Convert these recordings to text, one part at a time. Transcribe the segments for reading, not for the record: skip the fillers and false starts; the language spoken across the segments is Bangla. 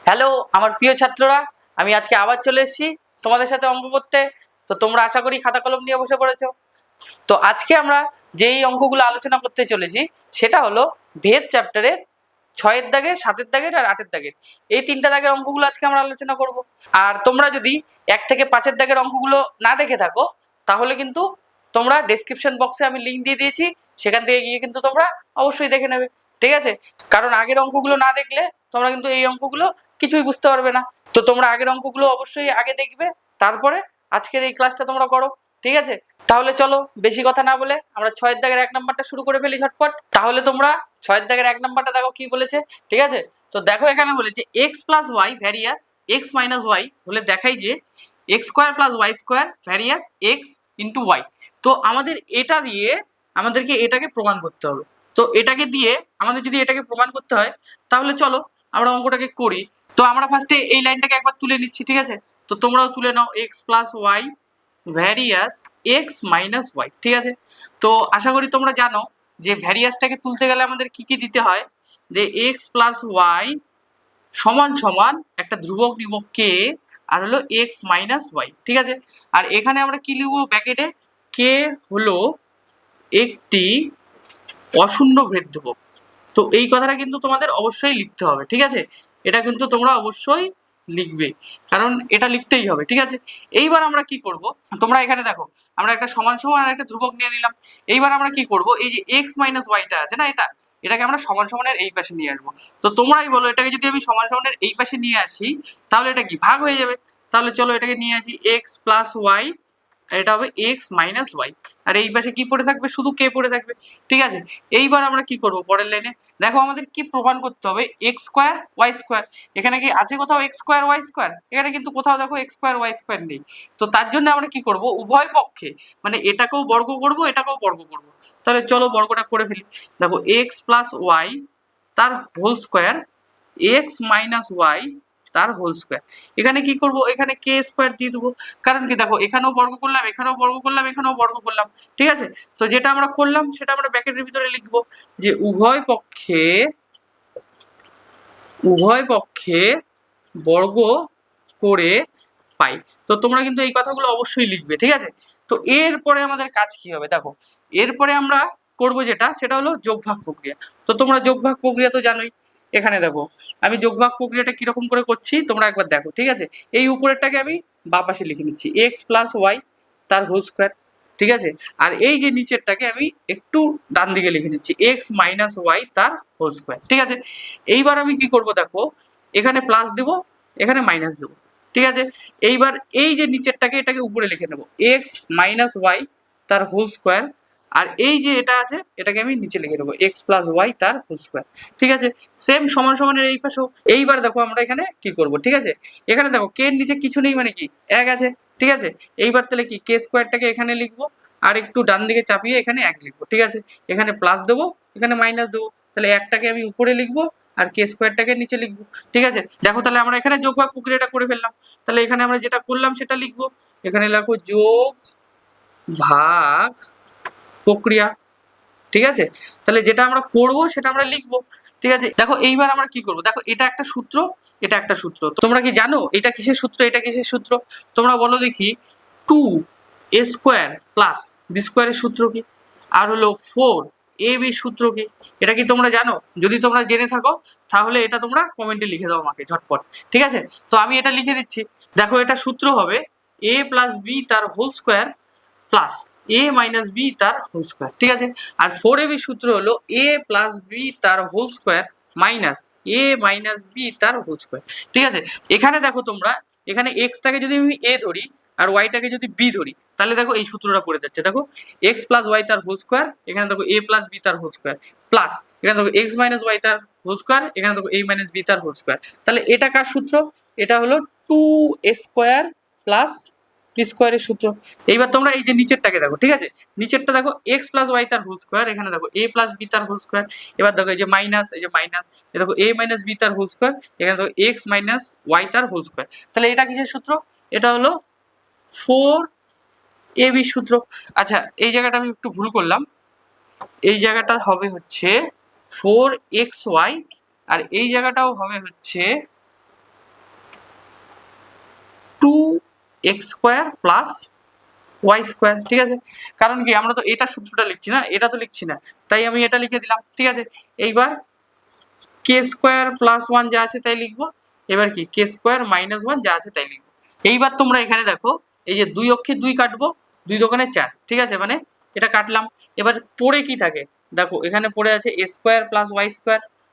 হ্যালো আমার প্রিয় ছাত্ররা, আমি আজকে আবার চলে এসেছি তোমাদের সাথে অঙ্ক করতে। তো তোমরা আশা করি খাতা কলম নিয়ে বসে পড়েছো। তো আজকে আমরা যেই অঙ্কগুলো আলোচনা করতে চলেছি সেটা হলো ভেদ চ্যাপ্টারের 6-এর দাগের, 7-এর দাগের আর 8-এর দাগের, এই 3টা দাগের অঙ্কগুলো আজকে আমরা আলোচনা করব। আর তোমরা যদি 1 থেকে 5-এর দাগের অঙ্কগুলো না দেখে থাকো তাহলে কিন্তু তোমরা ডেসক্রিপশন বক্সে আমি লিঙ্ক দিয়ে দিয়েছি, সেখান থেকে গিয়ে কিন্তু তোমরা অবশ্যই দেখে নেবে, ঠিক আছে? কারণ আগের অঙ্কগুলো না দেখলে তোমরা কিন্তু এই অঙ্কগুলো কিছুই বুঝতে পারবে না। তো তোমরা আগের অঙ্কগুলো অবশ্যই আগে দেখবে, তারপরে আজকের এই ক্লাসটা তোমরা করো, ঠিক আছে? তাহলে চলো বেশি কথা না বলে আমরা 6-এর দাগের 1 নাম্বারটা শুরু করে ফেলি ঝটপট। তাহলে তোমরা 6-এর দাগের 1 নাম্বারটা দেখো কি বলেছে, ঠিক আছে? তো দেখো এখানে বলেছে x plus y various x minus y হলে দেখাই যে x square plus y square varies as x into y. তো আমাদের এটা দিয়ে আমাদেরকে এটাকে প্রমাণ করতে হবে। তো এটাকে দিয়ে আমাদের যদি এটাকে প্রমাণ করতে হয় তাহলে চলো আমরা অঙ্কটাকে করি। তো আমরা ফার্স্টে এই লাইনটাকে একবার তুলে নিচ্ছি, ঠিক আছে? তো তোমরাও তুলে নাও x plus y various x minus y, ঠিক আছে? তো আশা করি তোমরা জানো যে ভ্যারিয়াসটাকে তুলতে গেলে আমাদের কি কি দিতে হয়, যে এক্স প্লাস ওয়াই সমান সমান একটা ধ্রুবক নিব কে, আর হলো এক্স মাইনাস ওয়াই, ঠিক আছে? আর এখানে আমরা কি লিখবো ব্র্যাকেটে, কে হলো একটি অশূন্য ভেদ ধ্রুবক। তো এই কথাটা কিন্তু তোমাদের অবশ্যই লিখতে হবে, ঠিক আছে? এটা কিন্তু তোমরা অবশ্যই লিখবে, কারণ এটা লিখতেই হবে, ঠিক আছে? এইবার আমরা কি করব, তোমরা এখানে দেখো আমরা একটা সমান সমান আর একটা ধ্রুবক নিয়ে নিলাম। এইবার আমরা কি করব, এই যে এক্স মাইনাস ওয়াইটা আছে না, এটাকে আমরা সমান সমানের এই পাশে নিয়ে আসবো। তো তোমরাই বলো এটাকে যদি আমি সমান সমানের এই পাশে নিয়ে আসি তাহলে এটা কি ভাগ হয়ে যাবে? তাহলে চলো এটাকে নিয়ে আসি এক্স প্লাস ওয়াই, আর এটা হবে এক্স মাইনাস ওয়াই, আর এই পাশে কি পড়ে থাকবে, শুধু কে পড়ে থাকবে, ঠিক আছে? এইবার আমরা কি করব পরের লাইনে, দেখো আমাদের কি প্রমাণ করতে হবে, এক্স স্কোয়ার ওয়াই স্কোয়ার। এখানে কি আছে কোথাও এক্স স্কোয়ার ওয়াই স্কোয়ার? এখানে কিন্তু কোথাও দেখো এক্স স্কোয়ার ওয়াই স্কোয়ার নেই। তো তার জন্য আমরা কি করব, উভয় পক্ষে মানে এটাকেও বর্গ করব এটাকেও বর্গ করব। তাহলে চলো বর্গটা করে ফেলি। দেখো এক্স প্লাস ওয়াই তার whole square x minus y তার হোল স্কোয়ার। এখানে কি করব, এখানে কে স্কোয়ার দিয়ে দেবো, কারণ কি দেখো এখানেও বর্গ করলাম এখানেও বর্গ করলাম এখানেও বর্গ করলাম, ঠিক আছে? তো যেটা আমরা করলাম সেটা আমরা ব্র্যাকেটের ভিতরে লিখবো যে উভয় পক্ষে বর্গ করে পাই। তো তোমরা কিন্তু এই কথাগুলো অবশ্যই লিখবে, ঠিক আছে? তো এরপরে আমাদের কাজ কি হবে, দেখো এরপরে আমরা করব যেটা, সেটা হলো যোগভাগ প্রক্রিয়া। তো তোমরা যোগভাগ প্রক্রিয়া তো জানোই। এখানে দেখো আমি যোগভাগ প্রক্রিয়াটা কিরকম করে করছি তোমরা একবার দেখো, ঠিক আছে? এই উপরেরটাকে আমি বাঁ পাশে লিখে নিচ্ছি এক্স প্লাস ওয়াই তার হোল স্কোয়ার, ঠিক আছে? আর এই যে নিচেরটাকে আমি একটু ডান দিকে লিখে নিচ্ছি এক্স মাইনাস ওয়াই তার হোল স্কোয়ার, ঠিক আছে? এইবার আমি কি করব, দেখো এখানে প্লাস দেবো এখানে মাইনাস দেবো, ঠিক আছে? এইবার এই যে নিচেরটাকে এটাকে উপরে লিখে নেবো এক্স মাইনাস ওয়াই তার হোল স্কোয়ার, আর এই যে এটা আছে এটাকে আমি নিচে লিখে নেবো এক্স প্লাস ওয়াই তার হোল স্কোয়ার, ঠিক আছে? সেম সমান সমানের এই পাশেও। এইবার দেখো আমরা এখানে কি করব, ঠিক আছে? এখানে দেখো কে এর নিচে কিছু নেই মানে কি এক আছে, ঠিক আছে? এইবার তাহলে কি কে স্কোয়ারটাকে এখানে লিখবো আর একটু ডান দিকে চাপিয়ে এখানে এক লিখবো, ঠিক আছে? এখানে প্লাস দেবো এখানে মাইনাস দেবো, তাহলে একটাকে আমি উপরে লিখবো আর কে স্কোয়ারটাকে নিচে লিখবো, ঠিক আছে? দেখো তাহলে আমরা এখানে যোগ ভাগ প্রক্রিয়াটা করে ফেললাম। তাহলে এখানে আমরা যেটা করলাম সেটা লিখবো, এখানে লেখো যোগ ভাগ প্রক্রিয়া, ঠিক আছে? তাহলে যেটা আমরা করবো সেটা আমরা লিখবো, ঠিক আছে? দেখো এইবার আমরা কি করবো, দেখো এটা একটা সূত্র এটা একটা সূত্র, তোমরা কি জানো এটা কিসের সূত্র এটা কিসের সূত্র? তোমরা বলো দেখি, টু এ স্কোয়ার প্লাস বি স্কোয়ারের সূত্র কি? আর হলো ফোর এ বি সূত্র কি? এটা কি তোমরা জানো? যদি তোমরা জেনে থাকো তাহলে এটা তোমরা কমেন্টে লিখে দাও আমাকে ঝটপট, ঠিক আছে? তো আমি এটা লিখে দিচ্ছি। দেখো এটা সূত্র হবে এ প্লাস বি তার হোল স্কোয়ার প্লাস এ মাইনাস বি তার হোল স্কোয়ার, ঠিক আছে? আর ফোর এ বি সূত্র হলো এ প্লাস বি তার হোল স্কোয়ার মাইনাস এ মাইনাস বি তার হোল স্কোয়ার, ঠিক আছে? এখানে দেখো তোমরা এখানে এক্সটাকে যদি আমি এ ধরি আর ওয়াইটাকে যদি বি ধরি তাহলে দেখো এই সূত্রটা পড়ে যাচ্ছে। দেখো এক্স প্লাস ওয়াই তার হোল স্কোয়ার, এখানে দেখো এ প্লাস বি তার হোল স্কোয়ার প্লাস এখানে দেখো এক্স মাইনাস ওয়াই তার হোল স্কোয়ার, এখানে দেখো এ মাইনাস বি তার হোল স্কোয়ার। তাহলে এটা কার সূত্র? এটা হলো টু এ স্কোয়ার প্লাস বি স্কোয়ারের সূত্র। এইবার তোমরা এই যে নিচেরটাকে দেখো, ঠিক আছে? নিচেরটা দেখো এক্স প্লাস ওয়াই তার হোল স্কোয়ার, এখানে দেখো এ প্লাস বি তার হোল স্কোয়ার। এবার দেখো এই যে মাইনাস এই দেখো এ মাইনাস বি তার হোল স্কোয়ার, এখানে দেখো এক্স মাইনাস ওয়াই তার হোল স্কোয়ার। তাহলে এটা কিসের সূত্র? এটা হলো ফোর এ বি সূত্র। আচ্ছা এই জায়গাটা আমি একটু ভুল করলাম, এই জায়গাটা হবে হচ্ছে ফোর এক্স ওয়াই আর এই জায়গাটাও হবে হচ্ছে 2x² প্লাস y², ঠিক আছে। কারণ কি আমরা তো এটা সূত্রটা লিখছি না, এটা তো লিখছি না, তাই আমি এটা লিখে দিলাম, ঠিক আছে। এইবার k² প্লাস 1 যা আছে তাই লিখবো, এবার কি k² মাইনাস 1 যা আছে তাই লিখবো। এইবার তোমরা এখানে দেখো এই যে 2 অক্ষে 2 কাটবো, 2 দোকানে 4, ঠিক আছে, মানে এটা কাটলাম। এবার পড়ে কি থাকে দেখো, এখানে পড়ে আছে a² প্লাস y²,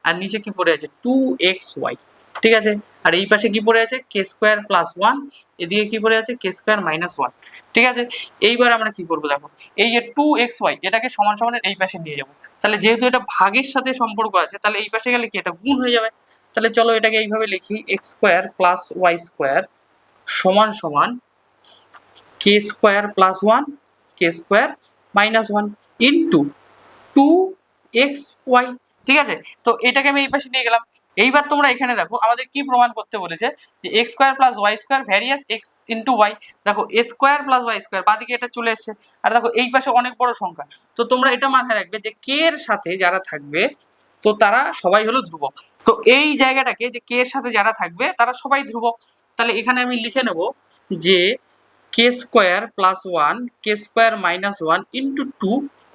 আর নিচে কি পড়ে আছে 2xy, ঠিক আছে। আর এই পাশে কি পড়ে আছে k² প্লাস 1, এদিকে কি পড়ে আছে k² মাইনাস 1, ঠিক আছে। এইবার আমরা কি করবো দেখো, এই যে 2xy এটাকে সমান সমানের এই পাশে নিয়ে যাবো, তাহলে যেহেতু এটা ভাগের সাথে সম্পর্ক আছে তাহলে এই পাশে গেলে কি এটা গুণ হয়ে যাবে। তাহলে চলো এটাকে এইভাবে লিখি, x² প্লাস y² সমান সমান k² plus 1 k² minus 1 into 2xy, ঠিক আছে। তো এটাকে আমি এই পাশে নিয়ে গেলাম। এইবার তোমরা এখানে দেখো আমাদের কি প্রমাণ করতে বলেছে, যে x² plus y² various x into y। দেখো a² প্লাস y² বাদিকে এটা চলে এসছে, আর দেখো এই পাশে অনেক বড় সংখ্যা, তো তোমরা এটা মাথায় রাখবে যে k এর সাথে যারা থাকবে তো তারা সবাই হলো ধ্রুবক। তো এই জায়গাটাকে যে k এর সাথে যারা থাকবে তারা সবাই ধ্রুবক, তাহলে এখানে আমি লিখে নেব যে k² plus 1 k² minus 1 into 2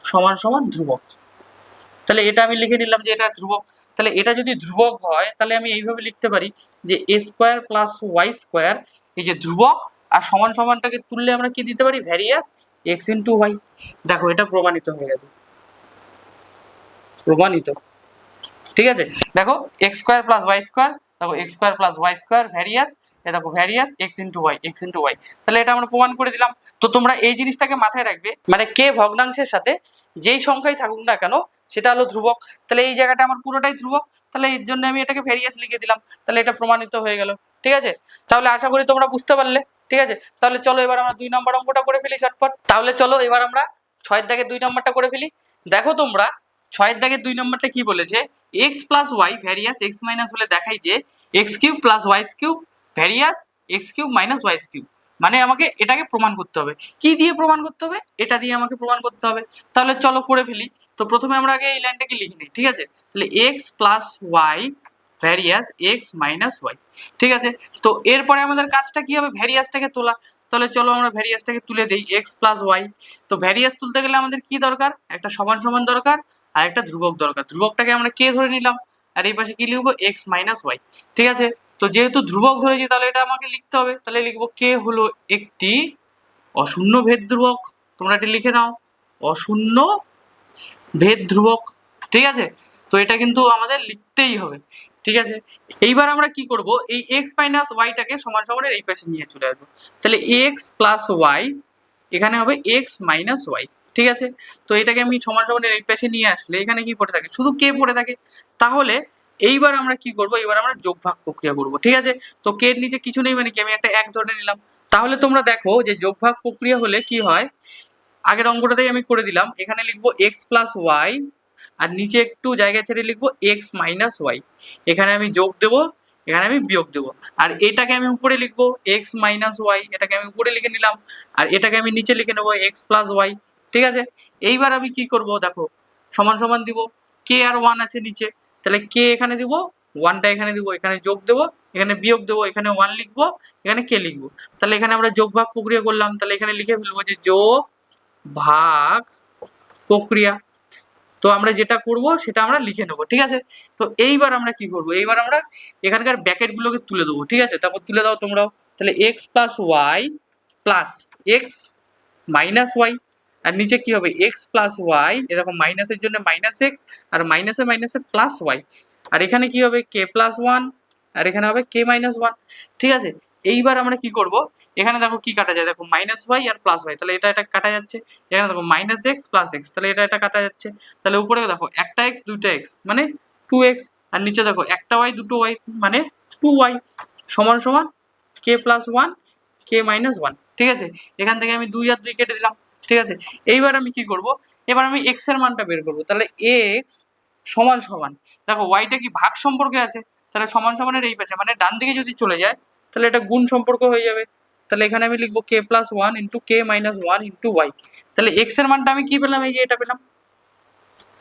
সমান সমান ধ্রুবক। তাহলে এটা আমি লিখে নিলাম যে এটা ধ্রুবক। তাহলে এটা যদি ধ্রুবক হয় তাহলে আমি এইভাবে লিখতে পারি যে a² প্লাস y² এই যে ধ্রুবক, আর সমান সমানটাকে তুললে আমরা কি দিতে পারি ভ্যারিয়াস x ইন্টু y। দেখো এটা প্রমাণিত হয়ে গেছে, প্রমাণিত, ঠিক আছে। দেখো x² প্লাস y², দেখো x² প্লাস y² ভ্যারিয়াস, এ দেখো ভ্যারিয়াস x ইন্টু y, তাহলে এটা আমরা প্রমাণ করে দিলাম। তো তোমরা এই জিনিসটাকে মাথায় রাখবে, মানে k ভগ্নাংশের সাথে যেই সংখ্যাই থাকুক না কেন সেটা হলো ধ্রুবক। তাহলে এই জায়গাটা আমার পুরোটাই ধ্রুবক, তাহলে এর জন্য আমি এটাকে ভ্যারিয়াস লিখে দিলাম, তাহলে এটা প্রমাণিত হয়ে গেল, ঠিক আছে। তাহলে আশা করি তোমরা বুঝতে পারলে, ঠিক আছে। তাহলে চলো এবার আমরা 2 নম্বর অঙ্কটা করে ফেলি ঝটপট। তাহলে চলো এবার আমরা 6 এর দাগে 2 নম্বরটা করে ফেলি। দেখো তোমরা 6 এর দাগে 2 নম্বরটা কি বলেছে, x plus y varies as x minus হলে দেখাই যে x³ plus y³ various x³ minus y³, মানে আমাকে এটাকে প্রমাণ করতে হবে। কি দিয়ে প্রমাণ করতে হবে, এটা দিয়ে আমাকে প্রমাণ করতে হবে। তাহলে চলো করে ফেলি। তো প্রথমে আমরা আগে এই লাইনটাকে লিখে নিই, ঠিক আছে। তাহলে x plus y varies as x minus y, ঠিক আছে। তো এরপরে আমাদের কাজটা কি হবে, ভ্যারিয়াসটাকে তোলা। তাহলে চলো আমরা ভ্যারিয়াসটাকে তুলে দিই, x প্লাস ওয়াই। তো ভ্যারিয়াস তুলতে গেলে আমাদের কি দরকার, একটা সমান সমান দরকার আর একটা ধ্রুবক দরকার। ধ্রুবকটাকে আমরা কে ধরে নিলাম, আর এই পাশে কি লিখবো x মাইনাস ওয়াই, ঠিক আছে। তো যেহেতু ধ্রুবক ধরেছি তাহলে এটা আমাকে লিখতে হবে, তাহলে লিখবো কে হলো একটি অশূন্য ভেদ ধ্রুবক। তোমরা এটা লিখে নাও, অশূন্য ভেদ ধ্রুবক, ঠিক আছে। তো এটা কিন্তু আমাদের লিখতেই হবে, ঠিক আছে। এইবার আমরা কি করব, এই x মাইনাস ওয়াইটাকে সমান সমানের এই পাশে নিয়ে চলে আসবো। তাহলে x প্লাস ওয়াই এখানে হবে x মাইনাস ওয়াই, ঠিক আছে। তো এটাকে আমি সমান সমানের এই পাশে নিয়ে আসলে এখানে কি পড়ে থাকে, শুধু কে পড়ে থাকে। তাহলে এইবার আমরা কি করব, এবার আমরা যোগভাগ প্রক্রিয়া করব, ঠিক আছে। তো কে এর নিচে কিছু নেই, মানে কি আমি একটা 1 ধরে নিলাম। তাহলে তোমরা দেখো যে যোগভাগ প্রক্রিয়া হলে কি হয়, আগের অঙ্কটাতেই আমি করে দিলাম, এখানে লিখবো x প্লাস ওয়াই আর নিচে একটু জায়গা ছেড়ে লিখবো x মাইনাস ওয়াই। এখানে আমি যোগ দেব, এখানে আমি বিয়োগ দেব, আর এটাকে আমি উপরে লিখবো x মাইনাস ওয়াই, এটাকে আমি উপরে লিখে নিলাম, আর এটাকে আমি নিচে লিখে নেবো x প্লাস ওয়াই, ঠিক আছে। এইবার আমি কি করব দেখো, সমান সমান দিব, k আর 1 আছে নিচে, তাহলে k এখানে দিব, 1টা এখানে দিব, এখানে যোগ দেব, এখানে বিয়োগ দেব, এখানে 1 লিখবো, এখানে k লিখবো। তাহলে এখানে আমরা যোগ ভাগ প্রক্রিয়া করলাম, তাহলে এখানে লিখে ফেলবো যে যোগ ভাগ প্রক্রিয়া। তো আমরা যেটা করব সেটা আমরা লিখে নেবো, ঠিক আছে। তো এইবার আমরা কি করব, এইবার আমরা এখানকার ব্র্যাকেট গুলোকে তুলে দেবো, ঠিক আছে। তারপর তুলে দাও তোমরাও। তাহলে x plus y plus x minus y, আর নিচে কি হবে x প্লাস ওয়াই, এ দেখো মাইনাসের জন্য মাইনাস এক্স, আর মাইনাসে মাইনাসে প্লাস ওয়াই, আর এখানে কি হবে k প্লাস ওয়ান, আর এখানে হবে k মাইনাস ওয়ান, ঠিক আছে। এইবার আমরা কি করব, এখানে দেখো কি কাটা যায়, দেখো মাইনাস ওয়াই আর প্লাস ওয়াই, তাহলে এটা কাটা যাচ্ছে। এখানে দেখো মাইনাস এক্স প্লাস এক্স, তাহলে এটা কাটা যাচ্ছে। তাহলে উপরে দেখো একটা এক্স দুইটা এক্স মানে 2x, আর নিচে দেখো একটা ওয়াই দুটো ওয়াই মানে 2y, সমান সমান k plus one k minus one, ঠিক আছে। এখান থেকে আমি 2 আর 2 কেটে দিলাম, ঠিক আছে। এইবার আমি কি করব, এবার আমি x এর মানটা বের করব। তাহলে x সমান সমান, দেখো ওয়াইটা কি ভাগ সম্পর্কে আছে, তাহলে সমান সমানের এই পাশে মানে ডান দিকে যদি চলে যায় তাহলে এটা গুণ সম্পর্ক হয়ে যাবে। তাহলে এখানে আমি লিখবো k plus one into k minus one into y. তাহলে x এর মানটা আমি কি পেলাম, এই যে এটা পেলাম,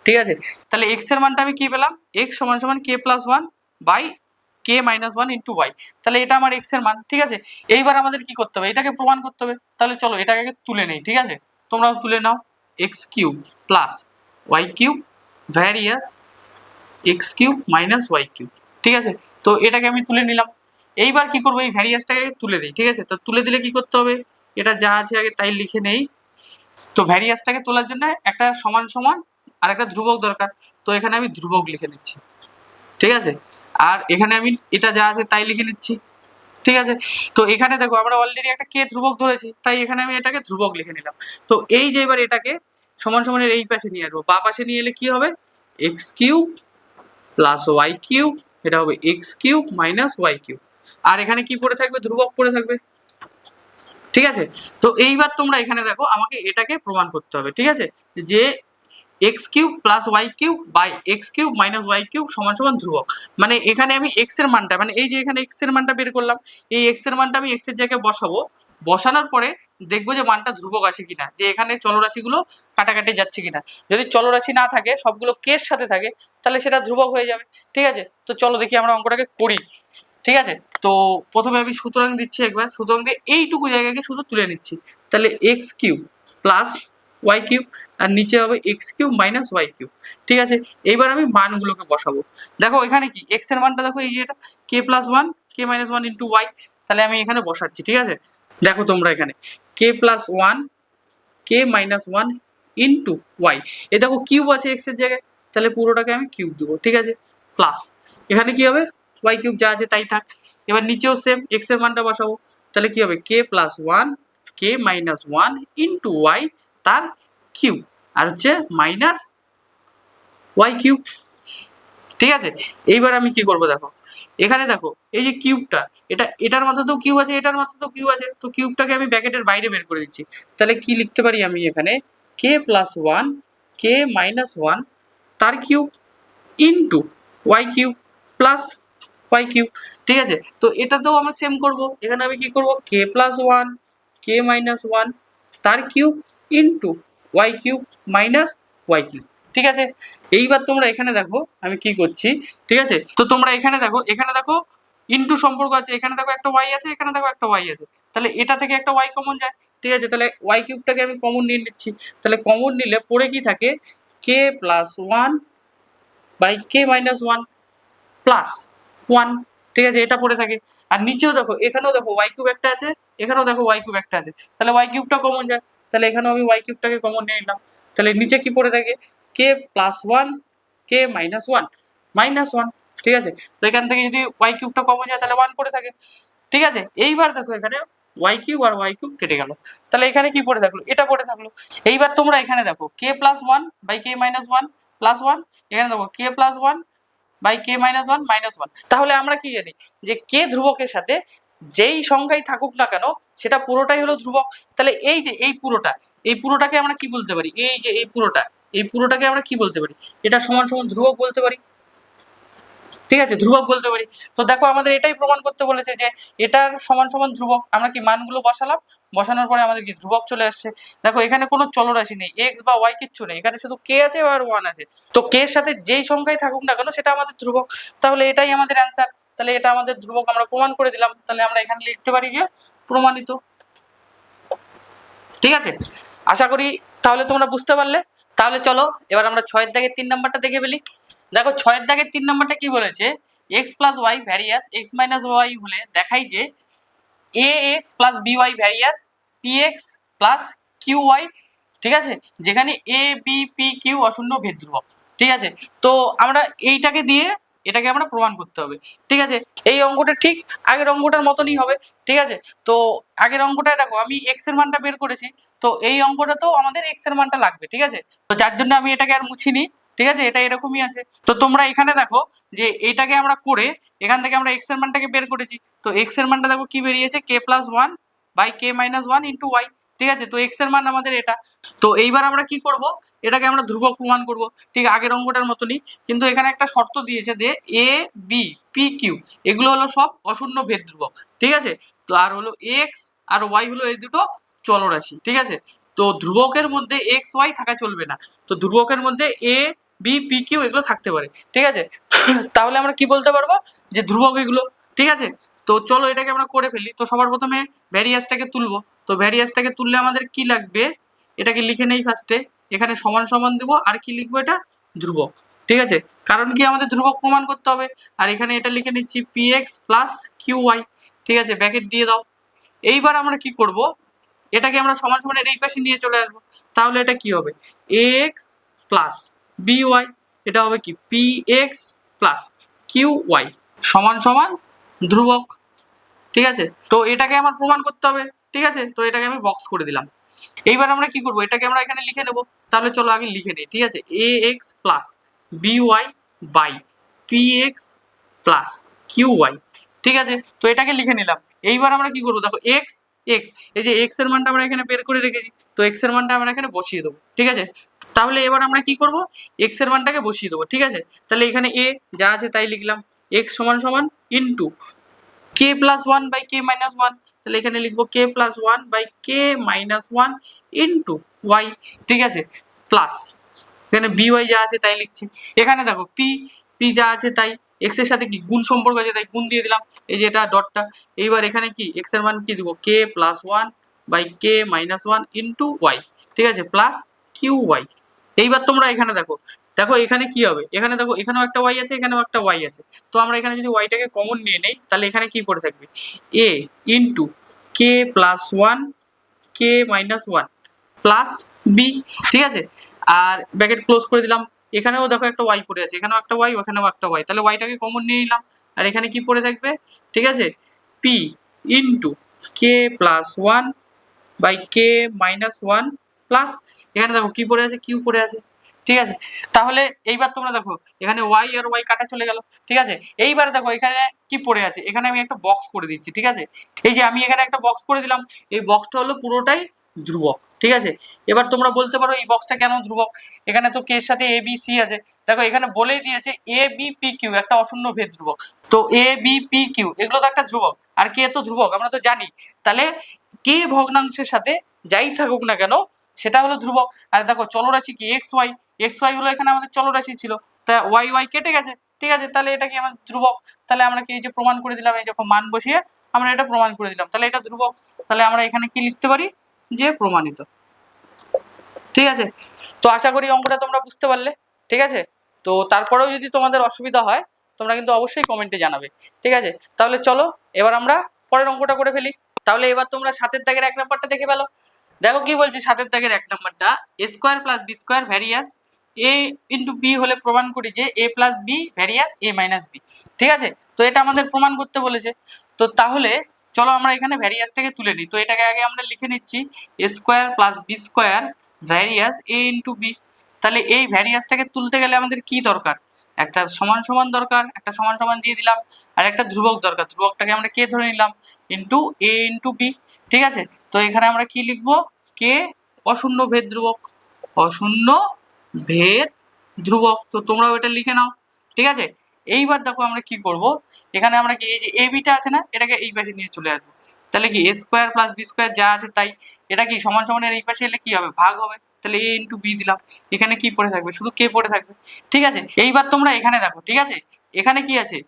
ঠিক আছে। তাহলে x এর মানটা আমি কি পেলাম, x সমান সমান k plus one by k কে মাইনাস ওয়ান ইন্টু ওয়াই, তাহলে এটা আমার এক্স এর মান, ঠিক আছে। এইবার আমাদের কি করতে হবে, এটাকে প্রমাণ করতে হবে, তাহলে চলো এটাকে আগে তুলে নেই, ঠিক আছে। তোমরাও তুলে নাও, x cube plus y cube various x cube minus y cube, ঠিক আছে। তো এটাকে আমি তুলে নিলাম। এইবার কি করবো, এই ভ্যারিয়াসটাকে তুলে দিই, ঠিক আছে। তো তুলে দিলে কি করতে হবে, এটা যা আছে আগে তাই লিখে নেই। তো ভ্যারিয়াসটাকে তোলার জন্য একটা সমান সমান আর একটা ধ্রুবক দরকার, তো এখানে আমি ধ্রুবক লিখে নিচ্ছি, ঠিক আছে। আর এখানে আমি এটা যা আছে তাই লিখে নিচ্ছি, ঠিক আছে। তো এখানে দেখো আমরা অলরেডি একটা কে ধ্রুবক ধরেছি, তাই এখানে আমি এটাকে ধ্রুবক লিখে নিলাম। তো এই যে এবার এটাকে সমান সমানের এই পাশে নিয়ে আসবো, বা পাশে নিয়ে এলে কি হবে, x cube plus y cube, এটা হবে x cube minus y cube. আর এখানে কি পড়ে থাকবে, ধ্রুবক পড়ে থাকবে, ঠিক আছে। তো এইবার তোমরা এখানে দেখো আমাকে এটাকে প্রমাণ করতে হবে, ঠিক আছে, যে x cube plus y cube by x cube minus y cube সমান সমান ধ্রুবক। মানে এখানে আমি এক্স এর মানটা, মানে এই যে এখানে এক্স এর মানটা বের করলাম, এই এক্স এর মানটা আমি এক্স এর জায়গায় বসাবো, বসানোর পরে দেখবো যে মানটা ধ্রুবক আসে কিনা, যে এখানে চলরাশিগুলো কাটাকাটি যাচ্ছে কিনা। যদি চলরাশি না থাকে, সবগুলো কে এর সাথে থাকে, তাহলে সেটা ধ্রুবক হয়ে যাবে, ঠিক আছে। তো চলো দেখি আমরা অঙ্কটাকে করি, ঠিক আছে। তো প্রথমে আমি সুতরাং দিচ্ছি একবার, সুতরাং দিয়ে এইটুকু জায়গাকে শুধু তুলে নিচ্ছি, তাহলে x cube plus y cube আর নিচে হবে x cube minus y cube, ঠিক আছে। এইবার আমি মানগুলোকে বসাবো। দেখো এখানে কি এক্স এর মানটা দেখো, এই যে এটা কে plus one k minus one into y, তাহলে আমি এখানে বসাচ্ছি, ঠিক আছে। দেখো তোমরা এখানে k plus one k minus one into Y, এ দেখো কিউব আছে এক্স এর জায়গায়, তাহলে পুরোটাকে আমি কিউব দেবো, ঠিক আছে, প্লাস এখানে কি হবে ওয়াই কিউব যা আছে তাই থাক। এবার নিচেও সেম এক্স এর মানটা বসাবো, তাহলে কি হবে k plus one k minus one into Y তার কিউব, আর হচ্ছে মাইনাস ওয়াই কিউব, ঠিক আছে। এইবার আমি কি করব, দেখো এখানে দেখো এই যে কিউবটা, এটা এটার মাথাতেও কিউব আছে, এটার মাথাতেও কিউব আছে, তো কিউবটাকে আমি ব্র্যাকেটের বাইরে বের করে দিচ্ছি। তাহলে কি লিখতে পারি আমি এখানে, k plus one k minus one তার cube into y cube plus y cube, ঠিক আছে। তো এটাতেও আমরা সেম করব, এখানে আমি কি করব, k plus one k minus one তার cube into y cube minus y cube, ঠিক আছে। এইবার তোমরা এখানে দেখো আমি কি করছি, ঠিক আছে। তো তোমরা এখানে দেখো, এখানে দেখো ইন্টু সম্পর্ক আছে, এখানে দেখো একটা ওয়াই আছে, এখানে দেখো একটা ওয়াই আছে, তাহলে এটা থেকে একটা ওয়াই কমন যায়, ঠিক আছে। তাহলে ওয়াই কিউবটাকে আমি কমন নিয়ে নিচ্ছি, তাহলে কমন নিলে পরে কি থাকে, k plus one by k minus one plus one, ঠিক আছে, এটা পড়ে থাকে। আর নিচেও দেখো, এখানেও দেখো ওয়াই কিউব একটা আছে, এখানেও দেখো ওয়াই কিউব একটা আছে, তাহলে ওয়াই কিউবটা কমন যায়, তাহলে এখানেও আমি ওয়াই কিউবটাকে কমন নিয়ে নিলাম। তাহলে নিচে কি পড়ে থাকে, k plus one k minus one minus one, ঠিক আছে। তো এখান থেকে যদি ওয়াই কিউবটা কমন যায় তাহলে ওয়ান পড়ে থাকে, ঠিক আছে। এইবার দেখো এখানে ওয়াই কিউব আর ওয়াই কিউব কেটে গেল, তাহলে এখানে কি পড়ে থাকলো, এটা পড়ে থাকলো। এইবার তোমরা এখানে দেখো k plus one by k minus one plus one, এখানে দেখো k plus one by k minus one minus one. তাহলে আমরা কি জানি যে কে ধ্রুবকের সাথে যেই সংখ্যাই থাকুক না কেন সেটা পুরোটাই হলো ধ্রুবক। তাহলে এই যে এই পুরোটা, এই পুরোটাকে আমরা কি বলতে পারি, এই যে এই পুরোটা, এই পুরোটাকে আমরা কি বলতে পারি, এটা সমান সমান ধ্রুবক বলতে পারি, ঠিক আছে, ধ্রুবক বলতে পারি। তো দেখো আমাদের এটাই প্রমাণ করতে বলেছে যে এটার সমান সমান ধ্রুবক, আমরা কি মানগুলো বসালাম, বসানোর পরে আমাদের কি ধ্রুবক চলে আসছে। দেখো এখানে কোনো চলরাশি নেই, এক্স বা ওয়াই কিচ্ছু নেই, এখানে শুধু কে আছে আর ওয়ান আছে। তো কে এর সাথে যেই সংখ্যাই থাকুক না কেন সেটা আমাদের ধ্রুবক, তাহলে এটাই আমাদের অ্যান্সার, তাহলে এটা আমাদের ধ্রুবক আমরা প্রমাণ করে দিলাম। তাহলে আমরা এখানে লিখতে পারি যে প্রমাণিত, ঠিক আছে। আশা করি তাহলে তোমরা বুঝতে পারলে। তাহলে চলো এবার আমরা 6 দাগের 3 নাম্বারটা দেখে ফেলি। দেখো 6 দাগের 3 নাম্বারটা কি বলেছে, x plus y various x minus y হলে দেখাই যে a x plus b y varies p x plus q y, ঠিক আছে, যেখানে এ বি পি কিউ অশূন্য ভেদ ধ্রুবক, ঠিক আছে। তো আমরা এইটাকে দিয়ে এটাকে আমরা প্রমাণ করতে হবে, ঠিক আছে। এই অঙ্কটা ঠিক আগের অঙ্কটার মতনই হবে, ঠিক আছে। তো আগের অঙ্কটায় দেখো আমি এক্স এর মানটা বের করেছি, তো এই অঙ্কটাতেও আমাদের এক্স এর মানটা লাগবে, ঠিক আছে। তো যার জন্য আমি এটাকে আর মুছিনি, ঠিক আছে, এটা এরকমই আছে। তো তোমরা এখানে দেখো যে এইটাকে আমরা করে এখান থেকে আমরা এক্স এর মানটাকে বের করেছি, তো এক্স এর মানটা দেখো কি বেরিয়েছে, k plus one by k minus one into y, ঠিক আছে। তো এক্স এর মান আমাদের এটা। তো এইবার আমরা কি করব, এটাকে আমরা ধ্রুবক প্রমাণ করব, ঠিক আগের অঙ্কটার মতনই, কিন্তু এখানে একটা শর্ত দিয়েছে যে এ বি পি কিউ এগুলো হলো সব অশূন্য ভেদ ধ্রুবক, ঠিক আছে। তো আর হলো এক্স আর ওয়াই হলো এই দুটো চলরাশি, ঠিক আছে। তো ধ্রুবকের মধ্যে এক্স ওয়াই থাকা চলবে না, তো ধ্রুবকের মধ্যে এ বি পি কিউ এগুলো থাকতে পারে, ঠিক আছে। তাহলে আমরা কি বলতে পারবো যে ধ্রুবক এগুলো, ঠিক আছে। তো চলো এটাকে আমরা করে ফেলি। তো সবার প্রথমে ভ্যারিয়াসটাকে তুলবো। তো ভ্যারিয়াসটাকে তুললে আমাদের কি লাগবে, এটাকে লিখে নেই ফার্স্টে, এখানে সমান সমান দেবো আর কি লিখবো, এটা ধ্রুবক, ঠিক আছে। কারণ কি আমাদের ধ্রুবক প্রমাণ করতে হবে। আর এখানে এটা লিখে নিচ্ছি p x plus q y, ঠিক আছে, ব্র্যাকেট দিয়ে দাও। এইবার আমরা কি করব, এটাকে আমরা সমান সমানের এই পাশে নিয়ে চলে আসবো। তাহলে এটা কি হবে, a x plus b y, এটা হবে কি p x plus q y সমান সমান ধ্রুবক, ঠিক আছে। তো এটাকে আমার প্রমাণ করতে হবে, ঠিক আছে। তো এটাকে আমি বক্স করে দিলাম। এইবার আমরা কি করব, এটাকে আমরা এখানে লিখে নেব। তাহলে চলো আগে লিখে নিই, ঠিক আছে। A x plus b y by p x plus q y, ঠিক আছে। তো এটাকে লিখে নিলাম। এইবার আমরা কি করবো, দেখো এক্স এক্স, এই যে এক্স এর মানটা আমরা এখানে বের করে রেখেছি, তো এক্স এর মানটা আমরা এখানে বসিয়ে দেবো, ঠিক আছে। তাহলে এবার আমরা কি করব, এক্স এর মানটাকে বসিয়ে দেবো, ঠিক আছে। তাহলে এখানে এ যা আছে তাই লিখলাম, এক্স সমান সমান into k plus one by k minus one, তাহলে এখানে লিখবো k plus one by k minus one into y, ঠিক আছে, প্লাস এখানে বি ওয়াই যা আছে তাই লিখছি। এখানে দেখো পি পি যা আছে তাই, এক্স এর সাথে কি গুণ সম্পর্ক আছে তাই গুণ দিয়ে দিলাম, এই যে এটা ডটটা। এইবার এখানে কি এক্স এর মান কি দিব, k plus one by k minus one into y, ঠিক আছে, প্লাস কিউ ওয়াই। এইবার তোমরা এখানে দেখো, দেখো এখানে কি হবে, এখানে দেখো এখানেও একটা ওয়াই আছে, এখানেও একটা ওয়াই আছে। তো আমরা এখানে যদি ওয়াইটাকে কমন নিয়ে নেই, তাহলে এখানে কি পড়ে থাকবে, এ into k plus one k minus one plus B, ঠিক আছে। আর ব্র্যাকেট ক্লোজ করে দিলাম। এখানেও দেখো একটা ওয়াই পড়ে আছে, এখানেও একটা ওয়াই, ওখানেও একটা ওয়াই, তাহলে ওয়াইটাকে কমন নিয়ে নিলাম। আর এখানে কি পড়ে থাকবে, ঠিক আছে, p into k plus one by k minus one plus, এখানে দেখো কি পড়ে আছে, কিউ পড়ে আছে, ঠিক আছে। তাহলে এইবার তোমরা দেখো এখানে ওয়াই আর ওয়াই কাটা চলে গেল, ঠিক আছে। এইবার দেখো এখানে কি পড়ে আছে, এখানে আমি একটা বক্স করে দিচ্ছি, ঠিক আছে। এই যে আমি এখানে একটা বক্স করে দিলাম, এই বক্সটা হলো পুরোটাই ধ্রুবক, ঠিক আছে। এবার তোমরা বলতে পারো এই বক্সটা কেন ধ্রুবক, এখানে তো কে এর সাথে এ বি সি আছে। দেখো এখানে বলেই দিয়েছে এ বি পি কিউ একটা অশূন্য ভেদ ধ্রুবক। তো এ বি পি কিউ এগুলো তো একটা ধ্রুবক, আর কে তো ধ্রুবক আমরা তো জানি। তাহলে কে ভগ্নাংশের সাথে যাই থাকুক না কেন সেটা হলো ধ্রুবক। আর দেখো চলরাশি কি এক্স ওয়াই হলো এখানে আমাদের চলরাশি ছিল, তা ওয়াই ওয়াই কেটে গেছে, ঠিক আছে। তাহলে এটা কি আমাদের ধ্রুবক। তাহলে আমরা কি এই যে প্রমাণ করে দিলাম, এই যখন মান বসিয়ে আমরা এটা প্রমাণ করে দিলাম, তাহলে এটা ধ্রুবক। তাহলে আমরা এখানে কি লিখতে পারি, যে প্রমাণিত, ঠিক আছে। তো আশা করি অঙ্কটা তোমরা বুঝতে পারলে, ঠিক আছে। তো তারপরেও যদি তোমাদের অসুবিধা হয় তোমরা কিন্তু অবশ্যই কমেন্টে জানাবে, ঠিক আছে। তাহলে চলো এবার আমরা পরের অঙ্কটা করে ফেলি। তাহলে এবার তোমরা 7 দাগের 1 নাম্বারটা দেখে ফেলো। দেখো কি বলছে 7 দাগের 1 নাম্বারটা, a square plus b square varies a into b হলে প্রমাণ করি যে a plus b varies a minus b, ঠিক আছে। তো এটা আমাদের প্রমাণ করতে বলেছে। তো তাহলে চলো আমরা এখানে ভ্যারিয়াসটাকে তুলে নিই। তো এটাকে আগে আমরা লিখে নিচ্ছি a square plus b square varies a into b. তাহলে এই ভ্যারিয়াসটাকে তুলতে গেলে আমাদের কি দরকার, একটা সমান সমান দরকার, একটা সমান সমান দিয়ে দিলাম, আর একটা ধ্রুবক দরকার, ধ্রুবকটাকে আমরা কে ধরে নিলাম, ইন্টু এ ইন্টু বি, ঠিক আছে। তো এখানে আমরা কি লিখবো, কে অশূন্য ভেদ ধ্রুবক, অশূন্য ভেদ ধ্রুবক। তো তোমরাও এটা লিখে নাও, ঠিক আছে। এইবার দেখো আমরা কি করব, এখানে আমরা কি এই যে এ বিটা আছে না, এটাকে এই পাশে নিয়ে চলে আসবো। তাহলে কি এ স্কোয়ার প্লাস বি স্কোয়ার যা আছে তাই, এটা কি সমান সমানের এই পাশে এলে কি হবে, ভাগ হবে। তাহলে এ ইন্টু বি দিলাম, এখানে কি পড়ে থাকবে, শুধু কে পড়ে থাকবে, ঠিক আছে। এইবার তোমরা এখানে দেখো, ঠিক আছে, এখানে কি আছে,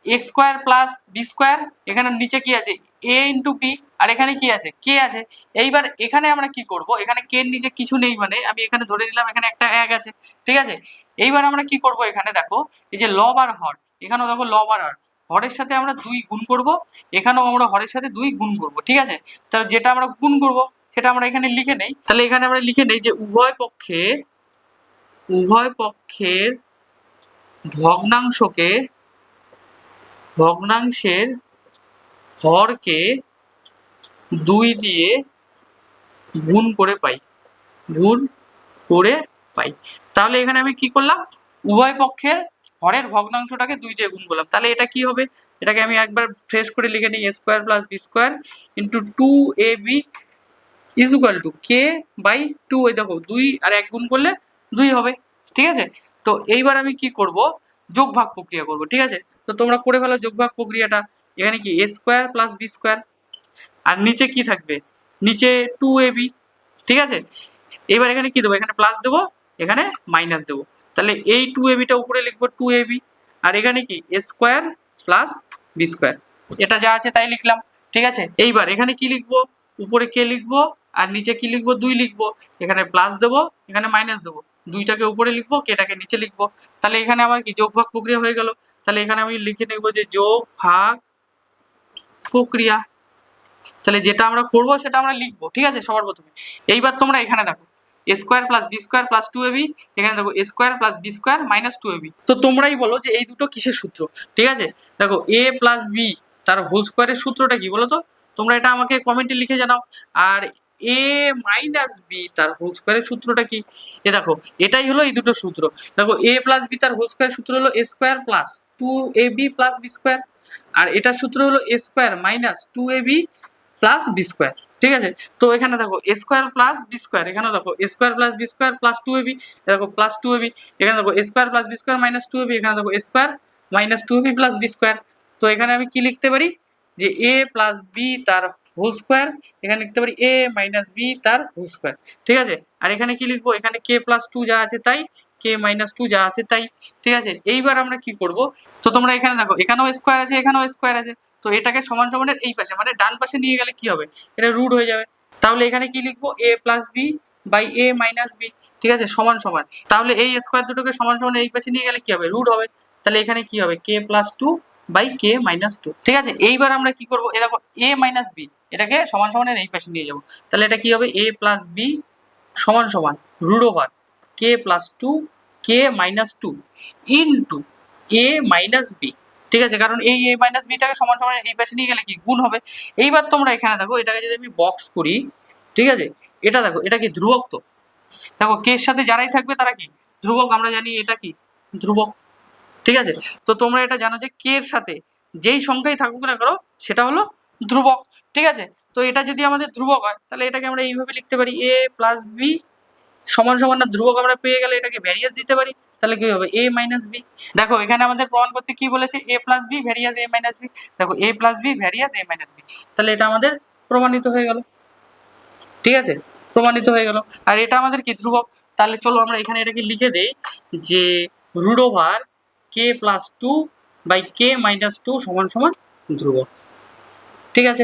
x square plus b square, এখানে নিচে কি আছে এ ইন্টু বি, আর এখানে কি আছে কে আছে। এইবার এখানে আমরা কি করব, এখানে কে এর নিচে কিছু নেই, মানে আমি এখানে ধরে নিলাম এখানে একটা এক আছে, ঠিক আছে। এইবার আমরা কি করব, এখানে দেখো এই যে লব আর হর, এখানেও দেখো লব আর হরের সাথে আমরা 2 গুণ করব, এখানেও আমরা হরের সাথে 2 গুণ করব, ঠিক আছে। তাহলে যেটা আমরা গুণ করব সেটা আমরা এখানে লিখে নেই। তাহলে এখানে আমরা লিখে নেই যে উভয় পক্ষের ভগ্নাংশের হরকে 2 দিয়ে গুণ করে পাই। তাহলে এখানে আমি কি করলাম, উভয় পক্ষের হরের ভগ্নাংশটাকে 2 দিয়ে গুণ করলাম। তাহলে এটা কি হবে, এটাকে আমি একবার ফ্রেশ করে লিখে নিই, a square plus b square into 2ab is equal to k by 2। এই দেখো 2 আর 1 গুণ করলে 2 হবে, ঠিক আছে। তো এইবার আমি কি করব, যোগ ভাগ প্রক্রিয়া করব, ঠিক আছে। তো তোমরা করে ফেলো যোগ ভাগ প্রক্রিয়াটা। এখানে কি এ স্কোয়ার প্লাস বি স্কোয়ার, আর নিচে কি থাকবে, নিচে 2ab, ঠিক আছে। এবার এখানে কি দেবো, এখানে প্লাস দেবো, এখানে মাইনাস দেবো। তাহলে এই 2ab টা উপরে লিখবো 2ab, আর এখানে কি এ স্কোয়ার প্লাস বি স্কোয়ার, এটা যা আছে তাই লিখলাম। ঠিক আছে, এইবার এখানে কি লিখবো, উপরে কে লিখবো আর নিচে কি লিখবো, 2 লিখবো। এখানে প্লাস দেবো, এখানে মাইনাস দেবো, 2টাকে উপরে লিখবো, কেটাকে নিচে লিখবো। তাহলে এখানে আমার কি যোগ ভাগ প্রক্রিয়া হয়ে গেল। তাহলে এখানে আমি লিখে নেবো যে যোগ ভাগ প্রক্রিয়া। তাহলে যেটা আমরা করবো সেটা আমরা লিখবো। ঠিক আছে, সবার প্রথমে এইবার তোমরা এখানে দেখো a square plus b square plus 2ab, এখানে দেখো a square plus b square minus 2ab। তো তোমরাই বলো যে এই দুটো কিসের সূত্র। ঠিক আছে, দেখো এ প্লাস বি তার হোল স্কোয়ারের সূত্রটা কি বলো তো, তোমরা এটা আমাকে কমেন্টে লিখে জানাও। আর এ মাইনাস বি তার হোল স্কোয়ারের সূত্রটা কি, এ দেখো এটাই হলো এই দুটো সূত্র। দেখো এ প্লাস বি তার হোল স্কোয়ারের সূত্র হলো a square plus 2ab plus b square, আর এটার সূত্র হলো a square minus 2ab plus b square. ঠিক আছে, তো এখানে দেখো a square plus b square, এখানে দেখো a square plus b square plus 2ab, দেখো প্লাস 2ab, এখানে দেখো a square plus b square minus 2ab, এখানে দেখো a square minus 2ab plus b square. তো এখানে আমি কি লিখতে পারি যে এ প্লাস বি তার হোল স্কোয়ার, এখানে লিখতে পারি এ মাইনাস বি তার হোল স্কোয়ার। ঠিক আছে, আর এখানে কি লিখবো, এখানে কে প্লাস 2 যা আছে তাই, কে মাইনাস 2 যা আছে তাই। ঠিক আছে, এইবার আমরা কি করব, তো তোমরা এখানে দেখো এখানেও স্কোয়ার আছে এখানেও স্কোয়ার আছে, তো এটাকে সমান সমানের এই পাশে মানে ডান পাশে নিয়ে গেলে কি হবে, এটা রুট হয়ে যাবে। তাহলে এখানে কি লিখবো, a plus b by a minus b. ঠিক আছে, সমান সমান, তাহলে এই স্কোয়ার দুটোকে সমান সমান এই পাশে নিয়ে গেলে কি হবে, রুট হবে। তাহলে এখানে কি হবে, k plus 2 by k minus 2। ঠিক আছে, এইবার আমরা কি করবো, এ দেখো এ মাইনাস বি এটাকে সমান সমানের এই পাশে নিয়ে যাবো। তাহলে এটা কি হবে, এ প্লাস বি সমান সমান root over k plus 2 K minus 2 into a minus b. ঠিক আছে, কারণ এই এ মাইনাস বিটাকে সমান সমান এই পাশে নিয়ে গেলে কি গুণ হবে। এইবার তোমরা এখানে দেখো এটাকে যদি আমি বক্স করি, ঠিক আছে, এটা দেখো এটা কি ধ্রুবক, তো দেখো কে এর সাথে যারাই থাকবে তারা কি ধ্রুবক, আমরা জানি এটা কি ধ্রুবক। ঠিক আছে, তো তোমরা এটা জানো যে কে এর সাথে যেই সংখ্যাই থাকুক না করো সেটা হলো ধ্রুবক। ঠিক আছে, তো এটা যদি আমাদের ধ্রুবক হয় তাহলে এটাকে আমরা এইভাবে লিখতে পারি, এ প্লাস বি সমান সমান না ধ্রুবক আমরা পেয়ে গেলে এটাকে ভ্যারিয়াস দিতে পারি, তাহলে কি হবে এ মাইনাস বি। দেখো এখানে আমাদের প্রমাণ করতে কি বলেছে, এ plus b varies a minus B. দেখো a plus b varies a minus B, তাহলে এটা আমাদের প্রমাণিত হয়ে গেল। ঠিক আছে, প্রমাণিত হয়ে গেল, আর এটা আমাদের কি ধ্রুবক। তাহলে চলো আমরা এখানে এটাকে লিখে দেই যে root over k plus 2 by k minus 2 সমান সমান ধ্রুবক। ঠিক আছে,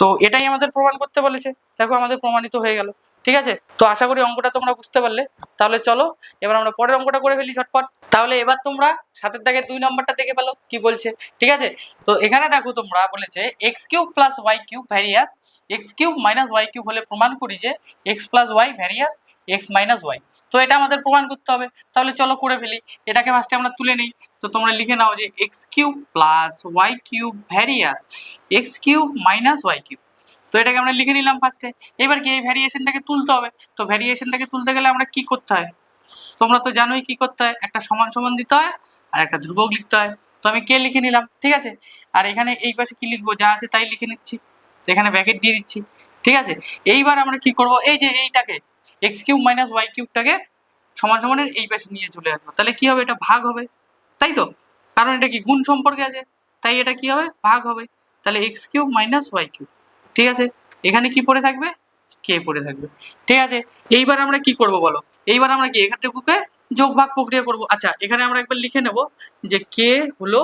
তো এটাই আমাদের প্রমাণ করতে বলেছে, দেখো আমাদের প্রমাণিত হয়ে গেল। ঠিক আছে, তো আশা করি অঙ্কটা তোমরা বুঝতে পারলে। তাহলে চলো এবার আমরা পরের অঙ্কটা করে ফেলি ঝটপট। তাহলে এবার তোমরা সাতের দাগে 2 নম্বরটা দেখে ফেলো কি বলছে। ঠিক আছে, তো এখানে দেখো তোমরা বলেছে x cube plus y cube various x cube minus y cube হলে প্রমাণ করি যে x plus y various x minus y. তো এটা আমাদের প্রমাণ করতে হবে, তাহলে চলো করে ফেলি। এটাকে ফার্স্টে আমরা তুলে নিই, তো তোমরা লিখে নাও যে x cube plus y cube various x cube minus y cube. তো এটাকে আমরা লিখে নিলাম ফার্স্টে। এবার কি এই ভ্যারিয়েশনটাকে তুলতে হবে, তো ভ্যারিয়েশনটাকে তুলতে গেলে আমরা কি করতে হয়, তোমরা তো জানোই কি করতে হয়, একটা সমান সমান দিতে হয় আর একটা ধ্রুবক লিখতে হয়। তো আমি কে লিখে নিলাম। ঠিক আছে, আর এখানে এই পাশে কি লিখবো, যা আছে তাই লিখে নিচ্ছি, এখানে ব্র্যাকেট দিয়ে দিচ্ছি। ঠিক আছে, এইবার আমরা কি করব, এই যে এইটাকে এক্স কিউব মাইনাস ওয়াই কিউবটাকে সমান সমানের এই পাশে নিয়ে চলে আসবো, তাহলে কি হবে, এটা ভাগ হবে, তাই তো, কারণ এটা কি গুণ সম্পর্কে আছে, তাই এটা কি হবে ভাগ হবে। তাহলে x cube minus y cube. ঠিক আছে, এখানে কি পড়ে থাকবে, কে পড়ে থাকবে। ঠিক আছে, এইবার আমরা কি করব বলো, এইবার আমরা কি এখানটুকুকে যোগ ভাগ প্রক্রিয়া করব। আচ্ছা, এখানে আমরা একবার লিখে নেব যে কে হলো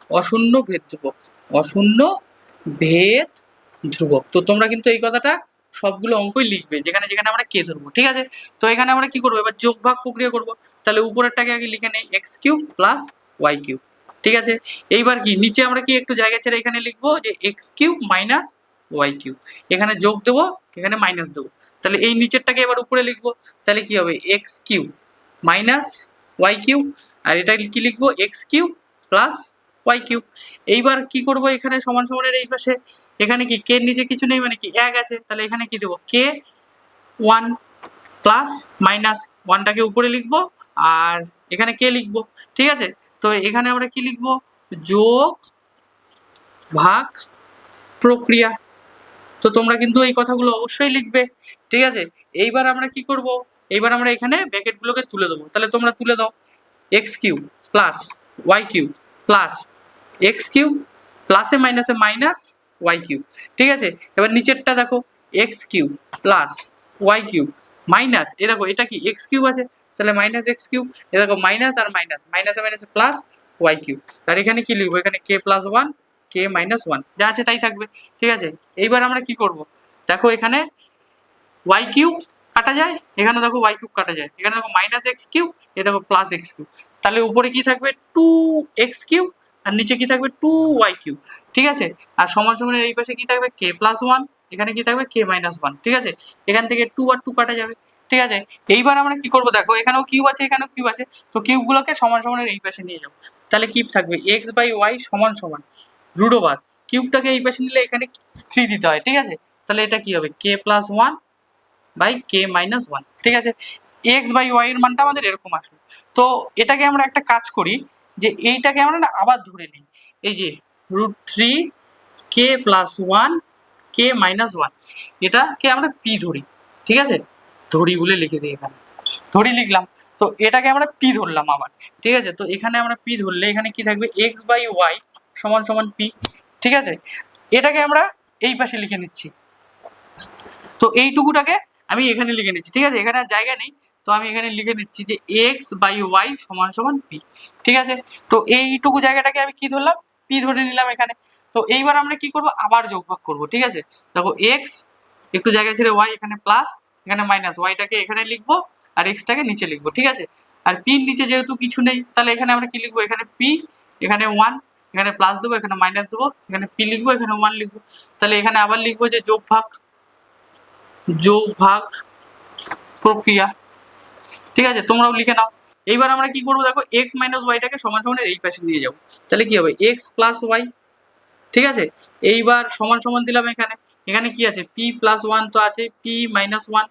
অশূন্য ভেদ ধ্রুবক, অশূন্য ভেদ ধ্রুবক। তো তোমরা কিন্তু এই কথাটা সবগুলো অঙ্কই লিখবে যেখানে যেখানে আমরা কে ধরবো। ঠিক আছে, তো এখানে আমরা কি করবো, এবার যোগ ভাগ প্রক্রিয়া করব। তাহলে উপরেরটাকে আগে লিখে নেই x cube plus y cube. ঠিক আছে, এইবার কি নিচে আমরা কি একটু জায়গা ছেড়ে এখানে লিখবো যে x cube minus y cube, এখানে যোগ দেবো এখানে মাইনাস দেবো। তাহলে এই নিচেরটাকে এবার উপরে লিখবো, তাহলে কি হবে x cube minus y cube, আর এটা কি লিখবো x cube plus y cube. এইবার কি করব, এখানে সমান সমানের এই পাশে এখানে কি কে নিচে কিছু নেই মানে কি এক আছে, তাহলে এখানে কি দেবো কে 1 প্লাস মাইনাস 1টাকে উপরে লিখবো আর এখানে কে লিখবো। ঠিক আছে, তো এখানে আমরা কি লিখবো, যোগ ভাগ প্রক্রিয়া। তো তোমরা কিন্তু এই কথাগুলো অবশ্যই লিখবে। ঠিক আছে, এইবার আমরা কি করব, এইবার আমরা এখানে ব্র্যাকেটগুলোকে তুলে দেবো, তাহলে তোমরা তুলে দাও x cube plus y cube plus x cube প্লাসে মাইনাসে মাইনাস ওয়াই কিউব। ঠিক আছে, এবার নিচেরটা দেখো x cube plus y cube minus, এ দেখো এটা কি এক্স কিউব আছে তাহলে মাইনাস এক্স কিউব, এ দেখো মাইনাস আর মাইনাস, মাইনাসে মাইনাসে প্লাস ওয়াই কিউব। আর এখানে কি লিখবো, এখানে k plus one k minus one, যা আছে তাই থাকবে। ঠিক আছে, এইবার আমরা কি করব, দেখো এখানে ওয়াই কিউব কাটা যায়, এখানে দেখো ওয়াই কিউব কাটা যায়, এখানে দেখো মাইনাস এক্স কিউব, এ দেখো প্লাস এক্স কিউব, তাহলে উপরে কি থাকবে টু এক্স কিউব আর নিচে কি থাকবে টু ওয়াই কিউব। ঠিক আছে, আর সমান সমানের এই পাশে কি থাকবে কে প্লাস ওয়ান, এখানে কি থাকবে কে মাইনাস ওয়ান। ঠিক আছে, এখান থেকে টু আর টু কাটা যাবে। ঠিক আছে, এইবার আমরা কি করব, দেখো এখানেও কিউব আছে এখানেও কিউব আছে, তো কিউবগুলোকে সমান সমানের এই পাশে নিয়ে যাবো, তাহলে কি থাকবে এক্স বাই ওয়াই সমান সমান রুট ওভার কিউবটাকে এই পাশে নিলে এখানে থ্রি দিতে হয়। ঠিক আছে, তাহলে এটা কি হবে k plus one by k minus one. ঠিক আছে, এক্স বাই ওয়াই এর মানটা আমাদের এরকম আসলো। তো এটাকে আমরা একটা কাজ করি, যে এইটাকে আমরা না আবার ধরে নিই, এই যে রুট থ্রি কে plus one k minus one, এটাকে আমরা পি ধরি। ঠিক আছে, ধরি বলে লিখে দিই, এখানে ধরি লিখলাম, তো এটাকে আমরা পি ধরলাম আবার। ঠিক আছে, তো এখানে আমরা পি ধরলে এখানে কি থাকবে এক্স বাই ওয়াই সমান সমান পি। ঠিক আছে, এটাকে আমরা এই পাশে লিখে নিচ্ছি, তো এইটুকুটাকে আমি এখানে লিখে নিচ্ছি। ঠিক আছে, এখানে আর জায়গা নেই, তো আমি এখানে লিখে নিচ্ছি যে এক্স বাই ওয়াই সমান সমান পি। ঠিক আছে, তো এইটুকু জায়গাটাকে আমি কি ধরলাম পি ধরে নিলাম এখানে। তো এইবার আমরা কি করব, আবার যোগভাগ করব। ঠিক আছে, দেখো এক্স একটু জায়গা ছেড়ে ওয়াই, এখানে প্লাস এখানে মাইনাস, ওয়াইটাকে এখানে লিখবো আর এক্সটাকে নিচে লিখবো। ঠিক আছে, আর পির নিচে যেহেতু কিছু নেই, তাহলে এখানে আমরা কি লিখবো, এখানে পি এখানে ওয়ান, এখানে প্লাস দেবো এখানে মাইনাস দেবো, এখানে পি লিখবো এখানে ওয়ান লিখবো, তাহলে এখানে আবার লিখবো যে যোগভাগ প্রক্রিয়া। ঠিক আছে, তোমরাও লিখে নাও। এইবার আমরা কি করবো, দেখো এক্স মাইনাস ওয়াইটাকে সমান সমানের এই পাশে নিয়ে যাবো, তাহলে কি হবে এক্স প্লাস ওয়াই। ঠিক আছে, এইবার সমান সমান দিলাম এখানে, এখানে কি আছে পি প্লাস ওয়ান তো আছে, p minus one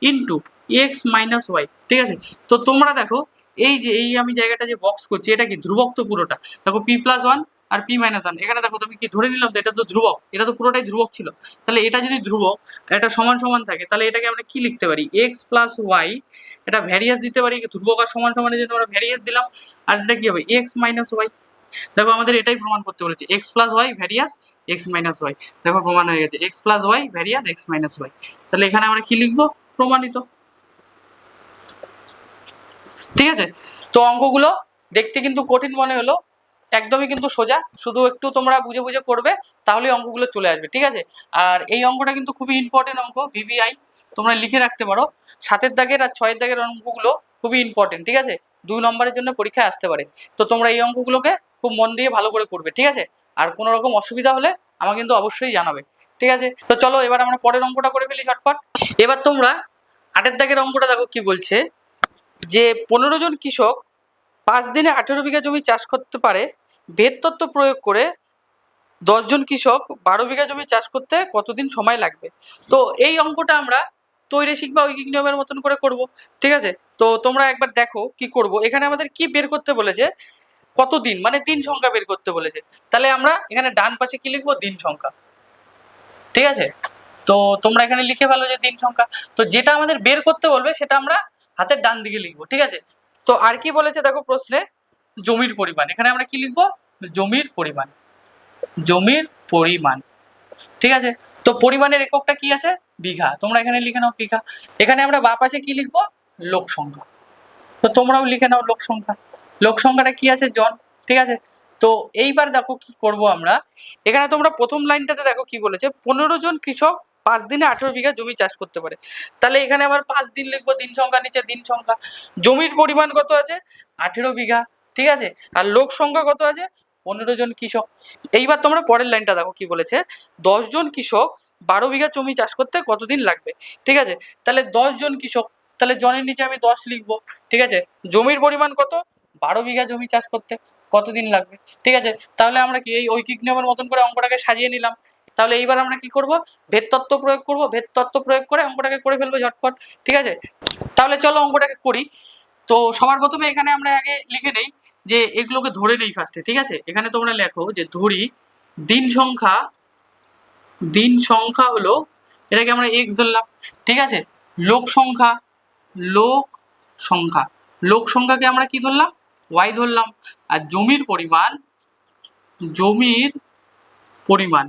into x minus y. ঠিক আছে, তো তোমরা দেখো এই যে এই আমি জায়গাটা যে বক্স করছি এটা কি ধ্রুবক, তো পুরোটা দেখো পি প্লাস ওয়ান আর পি মাইনাস ওয়ান, এখানে দেখো তুমি কি ধরে নিলাম, তো এটা তো ধ্রুবক, এটা তো পুরোটাই ধ্রুবক ছিল। তাহলে এটা যদি ধ্রুবক এটা সমান সমান থাকে, তাহলে এটাকে আমরা কি লিখতে পারি এক্স প্লাস ওয়াই, এটা ভ্যারিয়েন্স দিতে পারি, ধ্রুবক আর সমান সমানের জন্য আমরা ভ্যারিয়েন্স দিলাম, আর এটা কি হবে এক্স মাইনাস ওয়াই। দেখো আমাদের এটাই প্রমাণ করতে বলেছে, x plus y various x minus y, দেখো প্রমাণ হয়ে গেছে x plus y various x minus y. তাহলে এখানে আমরা কি লিখবো, প্রমাণিত। ঠিক আছে, তো অঙ্কগুলো দেখতে কিন্তু কঠিন মনে হলো, একদমই কিন্তু সোজা, শুধু একটু তোমরা বুঝে বুঝে করবে তাহলে অঙ্কগুলো চলে আসবে। ঠিক আছে, আর এই অঙ্কটা কিন্তু খুবই ইম্পর্টেন্ট অঙ্ক, ভিভিআই তোমরা লিখে রাখতে পারো, 7 দাগের আর 6 দাগের অঙ্কগুলো খুবই ইম্পর্টেন্ট। ঠিক আছে, 2 নম্বরের জন্য পরীক্ষায় আসতে পারে, তো তোমরা এই অঙ্কগুলোকে খুব মন দিয়ে ভালো করে করবে। ঠিক আছে, আর কোনো রকম অসুবিধা হলে আমাকে কিন্তু অবশ্যই জানাবে। ঠিক আছে, তো চলো এবার আমরা পরের অঙ্কটা করে ফেলি ঝটপট। এবার তোমরা 8 দাগের অঙ্কটা দেখো কি বলছে, যে 15 জন কৃষক 5 দিনে 18 বিঘা জমি চাষ করতে পারে, ভেদ তত্ত্ব প্রয়োগ করে 10 জন কৃষক 12 বিঘা জমি চাষ করতে কতদিন সময় লাগবে। তো এই অঙ্কটা আমরা তৈরেশিক বা ঐকিক নিয়মের মতন করে করব। ঠিক আছে, তো তোমরা একবার দেখো কি করব, এখানে আমাদের কি বের করতে বলেছে, কতদিন মানে দিন সংখ্যা বের করতে বলেছে, তাহলে আমরা এখানে ডান পাশে কি লিখবো দিন সংখ্যা। ঠিক আছে, তো তোমরা এখানে লিখে ফেলো যে দিন সংখ্যা, তো যেটা আমাদের বের করতে বলবে সেটা আমরা হাতের ডান দিকে লিখবো। ঠিক আছে, তো আর কি বলেছে দেখো প্রশ্নে, জমির পরিমাণ, এখানে আমরা কি লিখবো জমির পরিমাণ, জমির পরিমাণ। ঠিক আছে, তো পরিমাণের এককটা কি আছে বিঘা, তোমরা এখানে লিখে নাও বিঘা। এখানে আমরা বাঁ পাশে কি লিখবো লোক সংখ্যা, তো তোমরাও লিখে নাও লোক সংখ্যা, লোক সংখ্যাটা কি আছে জন। ঠিক আছে, তো এইবার দেখো কি করব আমরা, এখানে তোমরা প্রথম লাইনটাতে দেখো কি বলেছে 15 জন কৃষক 5 দিনে 18 বিঘা জমি চাষ করতে পারে, তাহলে এখানে আবার 5 দিন লিখবো, দিন সংখ্যা নিচে দিন সংখ্যা, জমির পরিমাণ কত আছে 18 বিঘা। ঠিক আছে, আর লোক সংখ্যা কত আছে 15 জন কৃষক। এইবার তোমরা পরের লাইনটা দেখো কি বলেছে, 10 জন কৃষক 12 বিঘা জমি চাষ করতে কতদিন লাগবে। ঠিক আছে, তাহলে 10 জন কৃষক, তাহলে জনের নিচে আমি 10 লিখবো। ঠিক আছে, জমির পরিমাণ কত 12 বিঘা জমি চাষ করতে কতদিন লাগবে। ঠিক আছে, তাহলে আমরা কি এই ঐকিক নিয়মের মতন করে অঙ্কটাকে সাজিয়ে নিলাম। তাহলে এইবার আমরা কি করব, ভেদ তত্ত্ব প্রয়োগ করব, ভেদ তত্ত্ব প্রয়োগ করে অঙ্কটাকে করে ফেলবো ঝটপট। ঠিক আছে, তাহলে চলো অঙ্কটাকে করি। তো সবার প্রথমে এখানে আমরা আগে লিখে নেই যে এগুলোকে ধরে নেই ফার্স্টে। ঠিক আছে, এখানে তোমরা লেখো যে ধরি দিন সংখ্যা, দিন সংখ্যা হলো এটাকে আমরা এক্স ধরলাম। ঠিক আছে, লোক সংখ্যা, লোক সংখ্যা, লোক সংখ্যাকে আমরা কি ধরলাম ওয়াই ধরলাম, আর জমির পরিমাণ, জমির পরিমাণ,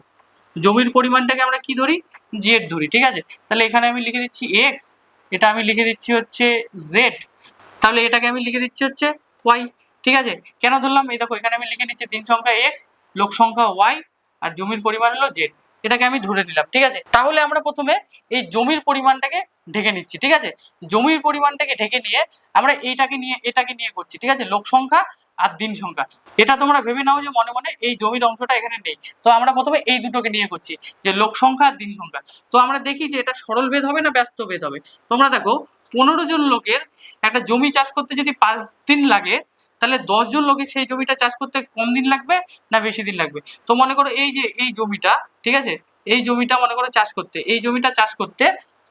জমির পরিমাণটাকে আমরা কি ধরি জেড ধরি। ঠিক আছে, তাহলে এখানে আমি লিখে দিচ্ছি এক্স, এটা আমি লিখে দিচ্ছি হচ্ছে জেড, তাহলে এটাকে আমি লিখে দিচ্ছি হচ্ছে ওয়াই। ঠিক আছে, কেন ধরলাম? এই দেখো এখানে আমি লিখে নিচ্ছি দিন সংখ্যা এক্স, লোক সংখ্যা ওয়াই, আর জমির পরিমাণ হলো জেড। এটাকে আমি ধরে নিলাম। ঠিক আছে, তাহলে আমরা প্রথমে এই জমির পরিমাণটাকে ঢেকে নিচ্ছি। ঠিক আছে, জমির পরিমাণটাকে ঢেকে নিয়ে আমরা এটাকে নিয়ে করছি। ঠিক আছে, লোক সংখ্যা আর দিন সংখ্যা। এটা তোমরা ভেবে নাও যে মনে মনে এই জমির অংশটা এখানে নেই। তো আমরা প্রথমে এই দুটোকে নিয়ে করছি, যে লোক সংখ্যা আর দিন সংখ্যা। তো আমরা দেখি যে এটা সরল ভেদ হবে না ব্যস্ত ভেদ হবে। তোমরা দেখো 15 জন লোকের একটা জমি চাষ করতে যদি 5 দিন লাগে, তাহলে 10 জন লোকের সেই জমিটা চাষ করতে কম দিন লাগবে না বেশি দিন লাগবে? তো মনে করো এই যে এই জমিটা, ঠিক আছে, এই জমিটা মনে করো চাষ করতে, এই জমিটা চাষ করতে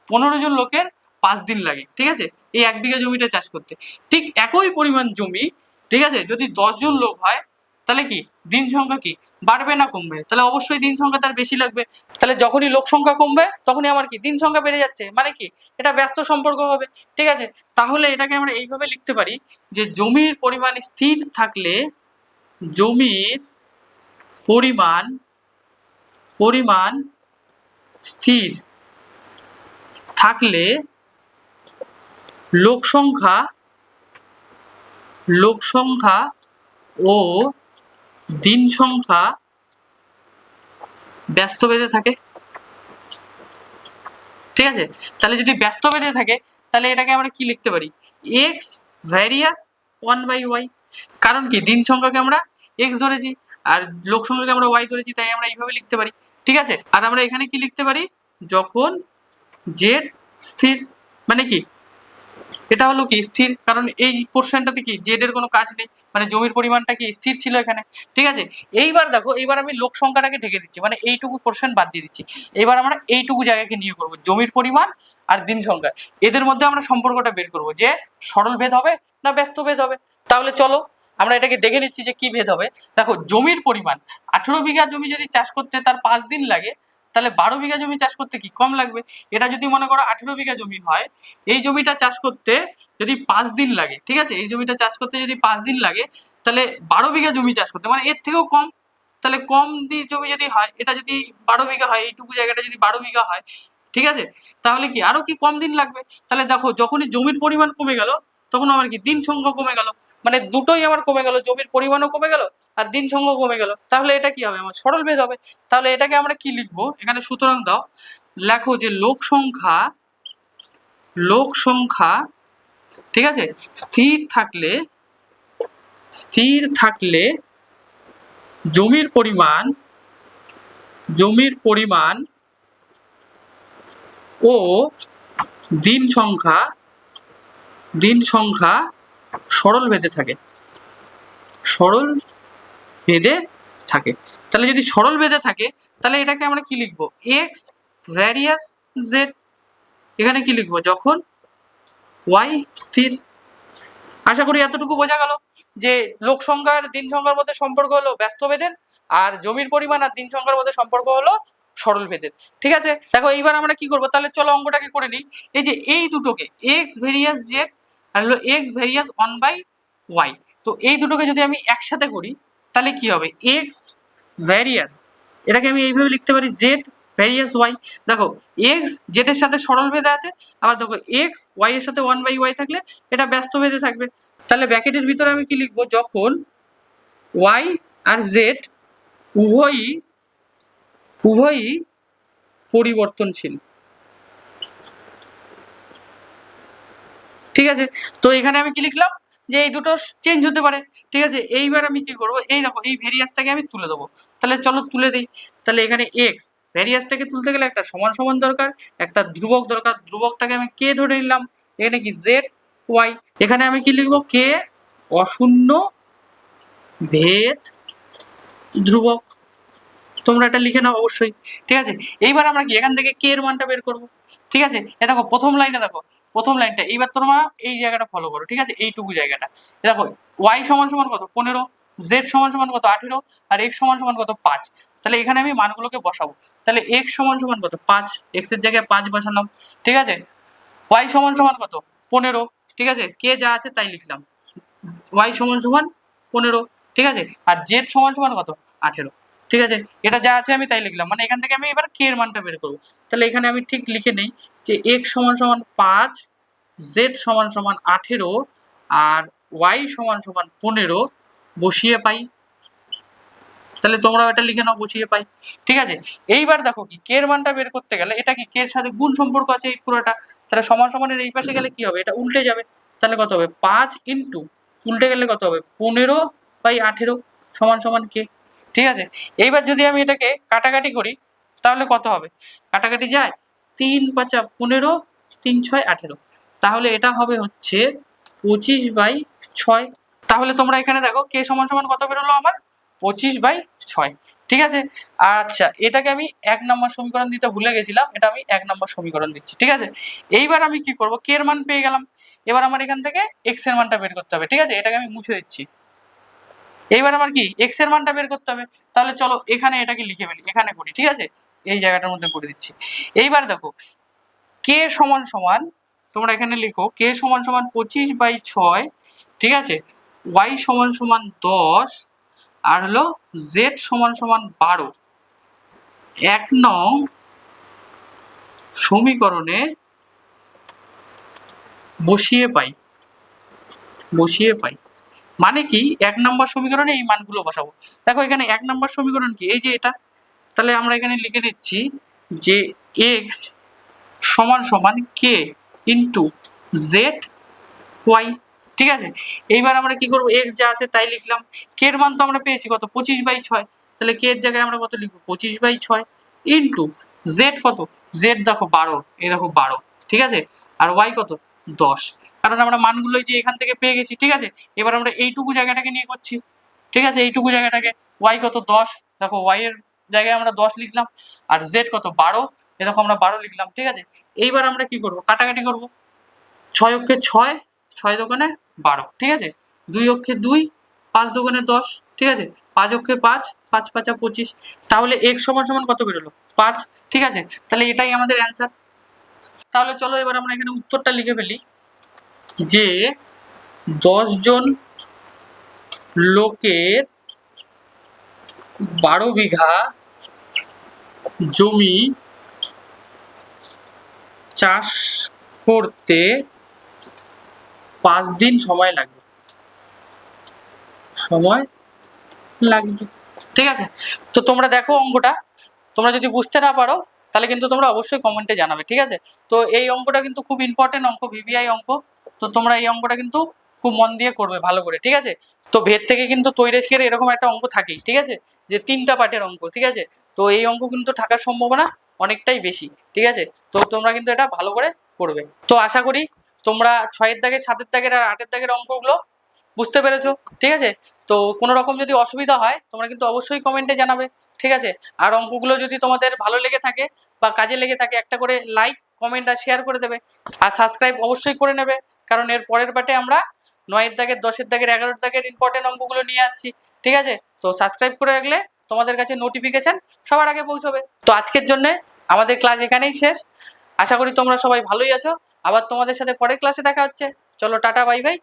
15 জন লোকের 5 দিন লাগে। ঠিক আছে, এই 1 বিঘা জমিটা চাষ করতে। ঠিক একই পরিমাণ জমি, ঠিক আছে, যদি 10 জন লোক হয়, তাহলে কি দিন সংখ্যা কি বাড়বে না কমবে? তাহলে অবশ্যই দিন সংখ্যা তার বেশি লাগবে। তাহলে যখনই লোক সংখ্যা কমবে তখনই আমার কি দিন সংখ্যা বেড়ে যাচ্ছে, মানে কি এটা ব্যস্ত সম্পর্ক হবে। ঠিক আছে, তাহলে এটাকে আমরা এইভাবে লিখতে পারি যে জমির পরিমাণ স্থির থাকলে, জমির পরিমাণ পরিমাণ স্থির থাকলে লোক সংখ্যা ও দিন সংখ্যা ব্যস্ত ভেদে থাকে। ঠিক আছে, তাহলে যদি ব্যস্ত ভেদে থাকে তাহলে এটাকে আমরা কি লিখতে পারি? X various 1/y। কারণ কি দিন সংখ্যাকে আমরা এক্স ধরেছি আর লোক সংখ্যাকে আমরা ওয়াই ধরেছি, তাই আমরা এইভাবে লিখতে পারি। ঠিক আছে, আর আমরা এখানে কি লিখতে পারি? যখন জেড স্থির, মানে কি এটা হলো কি স্থির, কারণ এই পোর্শনটাতে কি জেড এর কোনো কাজ নেই, মানে জমির পরিমাণটা কি স্থির ছিল এখানে। ঠিক আছে, এইবার দেখো এইবার আমি লোক সংখ্যাটাকে ঢেকে দিচ্ছি, মানে এইটুকু পোর্শন বাদ দিয়ে দিচ্ছি। এবার আমরা এইটুকু জায়গাকে নিয়ে করব জমির পরিমাণ আর দিন সংখ্যা, এদের মধ্যে আমরা সম্পর্কটা বের করব যে সরল ভেদ হবে না ব্যস্ত ভেদ হবে। তাহলে চলো আমরা এটাকে দেখে নিচ্ছি যে কি ভেদ হবে। দেখো জমির পরিমাণ 18 বিঘা জমি যদি চাষ করতে তার 5 দিন লাগে, তাহলে 12 বিঘা জমি চাষ করতে কি কম লাগবে? এটা যদি মনে করো 18 বিঘা জমি হয়, এই জমিটা চাষ করতে যদি 5 দিন লাগে, ঠিক আছে, এই জমিটা চাষ করতে যদি 5 দিন লাগে, তাহলে 12 বিঘা জমি চাষ করতে মানে এর থেকেও কম। তাহলে কম জমি যদি হয়, এটা যদি 12 বিঘা হয়, এইটুকু জায়গাটা যদি 12 বিঘা হয়, ঠিক আছে, তাহলে কি আরো কি কম দিন লাগবে? তাহলে দেখো যখনই জমির পরিমাণ কমে গেল তখন আমার কি দিন সংখ্যা কমে গেল, মানে দুটোই আমার কমে গেল, জমির পরিমাণও কমে গেল আর দিন সংখ্যা কমে গেল। তাহলে এটা কি হবে? আমার সরল ভেদ হবে। তাহলে এটাকে আমরা কি লিখবো? এখানে সুতরাং দাও, লেখো যে লোক সংখ্যা, ঠিক আছে, স্থির থাকলে জমির পরিমাণ ও দিন সংখ্যা সরল ভেদে থাকে। তাহলে যদি সরল ভেদে থাকে তাহলে এটাকে আমরা কি লিখবো? X various Z. এখানে কি লিখবো? যখন ওয়াই স্থির। আশা করি এতটুকু বোঝা গেল যে লোক সংখ্যা আর দিন সংখ্যার মধ্যে সম্পর্ক হলো ব্যস্ত ভেদের, আর জমির পরিমাণ আর দিন সংখ্যার মধ্যে সম্পর্ক হলো সরল ভেদের। ঠিক আছে, দেখো এইবার আমরা কি করবো? তাহলে চলো অঙ্কটাকে করে নিই। এই যে এই দুটোকে এক্স ভেরিয়াস জেড আর হলো এক্স ভেরিয়াস 1/y, তো এই দুটোকে যদি আমি একসাথে করি তাহলে কি হবে? এক্স ভ্যারিয়াস, এটাকে আমি এইভাবে লিখতে পারি জেড ভ্যারিয়াস ওয়াই। দেখো এক্স জেড এর সাথে সরল ভেদে আছে, আবার দেখো এক্স ওয়াই এর সাথে 1/y থাকলে এটা ব্যস্ত ভেদে থাকবে। তাহলে ব্র্যাকেটের ভিতরে আমি কি লিখবো? যখন ওয়াই আর জেড উভয়ই পরিবর্তনশীল। ঠিক আছে, তো এখানে আমি কি লিখলাম? যে এই দুটো চেঞ্জ হতে পারে। ঠিক আছে, এইবার আমি কি করবো? এই দেখো এই ভেরিয়াসটাকে আমি তুলে দেবো। তাহলে চলো তুলে দিই। তাহলে এখানে এক্স ভেরিয়াসটাকে তুলতে গেলে একটা সমান সমান দরকার, একটা ধ্রুবক দরকার। ধ্রুবকটাকে আমি কে ধরে নিলাম, এখানে কি জেড ওয়াই। এখানে আমি কি লিখবো? কে অশূন্য ভেদ ধ্রুবক। তোমরা এটা লিখে নাও অবশ্যই। ঠিক আছে, এইবার আমরা কি এখান থেকে কে এর মানটা বের করবো। ঠিক আছে, এ দেখো প্রথম লাইনে, দেখো প্রথম লাইনটা, এইবার তোমরা এই জায়গাটা ফলো করো। ঠিক আছে, এইটুকু জায়গাটা দেখো, ওয়াই সমান সমান কত? 15, জেড সমান সমান কত? 18, আর এক্স সমান সমান কত? 5। তাহলে এখানে আমি মানগুলোকে বসাবো। তাহলে এক্স সমান সমান কত? 5, এক্স এর জায়গায় 5 বসালাম। ঠিক আছে, ওয়াই সমান সমান কত? 15। ঠিক আছে, কে যা আছে তাই লিখলাম, ওয়াই সমান সমান 15। ঠিক আছে, আর জেড সমান সমান কত? 18। ঠিক আছে, এটা যা আছে আমি তাই লিখলাম, মানে এখান থেকে আমি এবার কে এর মানটা বের করবো। তাহলে এখানে আমি ঠিক লিখে নেই যে এক্স সমান সমান 5, জেড সমান সমান 18, আর ওয়াই সমান সমান 15 বসিয়ে পাই। তাহলে তোমরাও এটা লিখে নাও বসিয়ে পাই। ঠিক আছে, এইবার দেখো কি কে এর মানটা বের করতে গেলে এটা কি কে এর সাথে গুণ সম্পর্ক আছে এই পুরোটা, তাহলে সমান সমানের এই পাশে গেলে কি হবে, এটা উল্টে যাবে। তাহলে কত হবে 5 ইন্টু উল্টে গেলে কত হবে 15/18 সমান সমান কে। ঠিক আছে, এইবার যদি আমি এটাকে কাটাকাটি করি তাহলে কত হবে, কাটাকাটি যায় 3 5 15, 3 6 18, তাহলে এটা হবে হচ্ছে 25/6। তাহলে তোমরা এখানে দেখো কে সমান সমান কত বেরোলো আমার 25/6। ঠিক আছে, আচ্ছা এটাকে আমি 1 নম্বর সমীকরণ দিতে ভুলে গেছিলাম, এটা আমি 1 নম্বর সমীকরণ দিচ্ছি। ঠিক আছে, এইবার আমি কি করব, কে এর মান পেয়ে গেলাম, এবার আমার এখান থেকে এক্স এর মানটা বের করতে হবে। ঠিক আছে, এটাকে আমি মুছে দিচ্ছি। এইবার আমার কি এক্স এর মানটা বের করতে হবে, তাহলে চলো এখানে এটাকে লিখে ফেলি, এখানে করি। ঠিক আছে, এই জায়গাটার মধ্যে করে দিচ্ছি। এইবার দেখো কে সমান সমান, তোমরা এখানে লিখো কে সমান সমান 25/6। ঠিক আছে, ওয়াই সমান সমান 10, আর হলো জেড সমান সমান 12। 1 নং সমীকরণে বসিয়ে পাই, বসিয়ে পাই মানে কি 1 নম্বর সমীকরণে এই মানগুলো বসাবো। দেখো এখানে 1 নম্বর সমীকরণ কি, এই যে এটা, তাহলে আমরা এখানে লিখে দিচ্ছি যে এক্স সমান সমান কে ইন্টু জেড ওয়াই। ঠিক আছে, এইবার আমরা কি করবো, এক্স যা আছে তাই লিখলাম, কে এর মান তো আমরা পেয়েছি কত 25/6, তাহলে কে এর জায়গায় আমরা কত লিখবো 25/6 ইন্টু জেড কত, জেড দেখো 12, এই দেখো 12। ঠিক আছে, আর ওয়াই কত 10, কারণ আমরা মানগুলো যে এখান থেকে পেয়ে গেছি। ঠিক আছে, এবার আমরা এইটুকু জায়গাটাকে নিয়ে করছি। ঠিক আছে, এইটুকু জায়গাটাকে ওয়াই কত 10, দেখো ওয়াই এর জায়গায় আমরা 10 লিখলাম, আর জেড কত 12, এ দেখো আমরা 12 লিখলাম। ঠিক আছে, এইবার আমরা কি করবো, কাটাকাটি করবো, 6 অক্ষে 6, 6 দোকানে 12। ঠিক আছে, 2 অক্ষে 2, 5 দোকানে 10। ঠিক আছে, 5 অক্ষে 5, 5 5 25, তাহলে x সমান সমান কত বেরোলো 5। ঠিক আছে, তাহলে এটাই আমাদের অ্যান্সার। তাহলে চলো এবার আমরা এখানে উত্তরটা লিখে ফেলি যে 10 জন লোকের 12 বিঘা জমি চাষ করতে 5 দিন সময় লাগবে, সময় লাগবে। ঠিক আছে, তো তোমরা দেখো অঙ্কটা, তোমরা যদি বুঝতে না পারো তাহলে কিন্তু তোমরা অবশ্যই কমেন্টে জানাবে। ঠিক আছে, তো এই অঙ্কটা কিন্তু খুব ইম্পর্টেন্ট অঙ্ক, ভিভিআই অঙ্ক, তো তোমরা এই অঙ্কটা কিন্তু খুব মন দিয়ে করবে ভালো করে। ঠিক আছে, তো ভেদ থেকে কিন্তু তৈরেশকের এরকম একটা অঙ্ক থাকেই। ঠিক আছে, যে 3টা পার্টের অঙ্ক। ঠিক আছে, তো এই অঙ্ক কিন্তু থাকার সম্ভাবনা অনেকটাই বেশি। ঠিক আছে, তো তোমরা কিন্তু এটা ভালো করে করবে। তো আশা করি তোমরা 6-এর দাগের 7-এর দাগের আর 8-এর দাগের অঙ্কগুলো বুঝতে পেরেছো। ঠিক আছে, তো কোনো রকম যদি অসুবিধা হয় তোমরা কিন্তু অবশ্যই কমেন্টে জানাবে। ঠিক আছে, আর অঙ্কগুলো যদি তোমাদের ভালো লেগে থাকে বা কাজে লেগে থাকে একটা করে লাইক কমেন্ট আর শেয়ার করে দেবে, আর সাবস্ক্রাইব অবশ্যই করে নেবে, কারণ এর পরের পার্টে আমরা 9-এর দাগের 10-এর দাগের 11-এর দাগের ইম্পর্টেন্ট অঙ্কগুলো নিয়ে আসছি। ঠিক আছে, তো সাবস্ক্রাইব করে রাখলে তোমাদের কাছে নোটিফিকেশন সবার আগে পৌঁছবে। তো আজকের জন্য আমাদের ক্লাস এখানেই শেষ, আশা করি তোমরা সবাই ভালোই আছো, আবার তোমাদের সাথে পরের ক্লাসে দেখা হচ্ছে। চলো টাটা, বাই বাই।